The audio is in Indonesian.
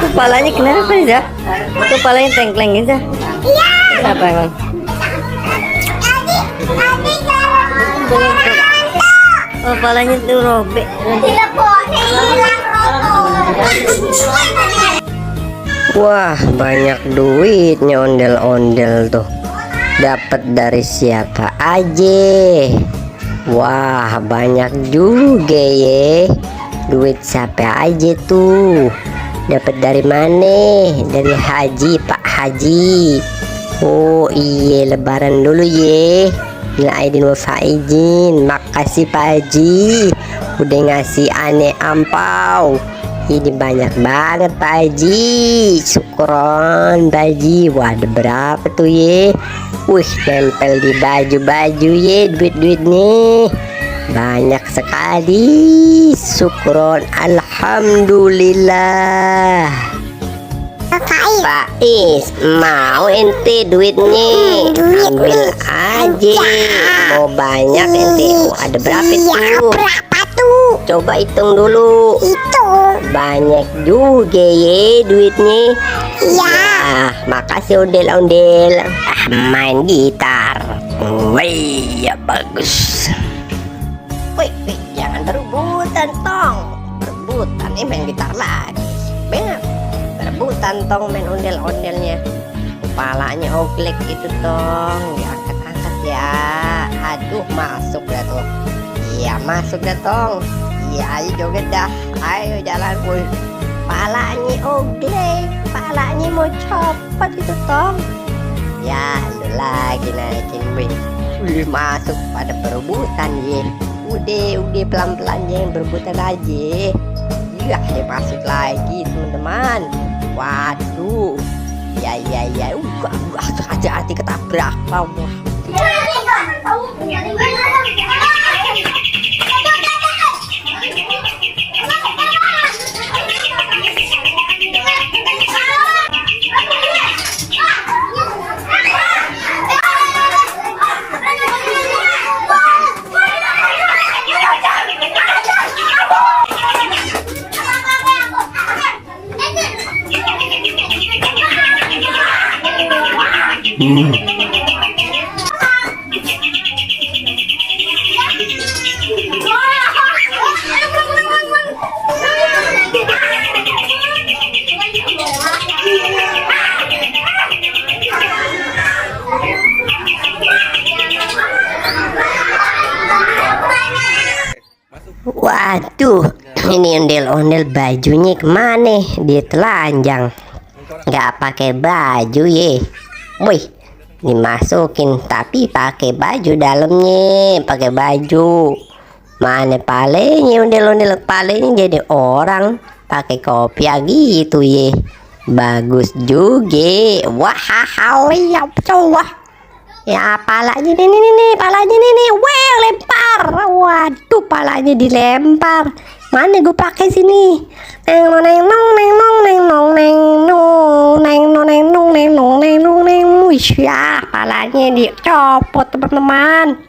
Kepalanya kenapa ya? Kepalanya tengkleng gitu. Kenapa emang? Oh, kepalanya tuh robek. Wah, banyak duitnya ondel-ondel tuh. Dapat dari siapa aja? Wah, banyak juga ya. Duit siapa aja tuh? Dapat dari mana? Dari Haji, Pak Haji. Oh iya, lebaran dulu ya. Minal aidin wal faizin. Makasih Pak Haji udah ngasih aneh ampau. Ini banyak banget Pak Haji. Syukron Pak Haji. Wah, ada berapa tuh ya? Wih, nempel di baju-baju ya duit-duit nih. Banyak sekali. Syukron, alhamdulillah. Pak Is, mau ente duitnya? Ambil aja. Mau banyak ente? Ada berapa tuh? Coba hitung dulu. Banyak juga ya duitnya. Ya, makasih ondel-ondel. Main gitar. Wih, ya bagus. Wih, jangan berebutan tong. Berebutan main gitar lagi. Bener. Berebutan tong main ondel-ondelnya. Kepalanya oglek gitu tong. Diangkat-angkat ya. Aduh, masuk dah tuh. Iya, masuk dah tong. Iya, ayo joget dah. Ayo jalan boy. Palanya oglek. Palanya mau copot gitu tong. Ya, lu lagi naikin boy. Wih, masuk pada perebutan ya. Udah pelan-pelan jangan berebutan aja. Iya, dia masuk lagi teman-teman. Waduh. Ya. Hati-hati ketabrak. Wah. Waduh, ini ondel-ondel bajunya kemana? Dia telanjang, nggak pakai baju ye. Wih, dimasukin tapi pakai baju dalamnya, pakai baju. Mana palenya ondel-ondel, palenya jadi orang pakai kopiah gitu ye. Bagus juga. Wah, ya coba. Ya, palanya nih, palanya nih. Weh, lempar. Waduh, palanya dilempar. Mana gue pakai sini? Wih, ya, palanya dicopot teman-teman.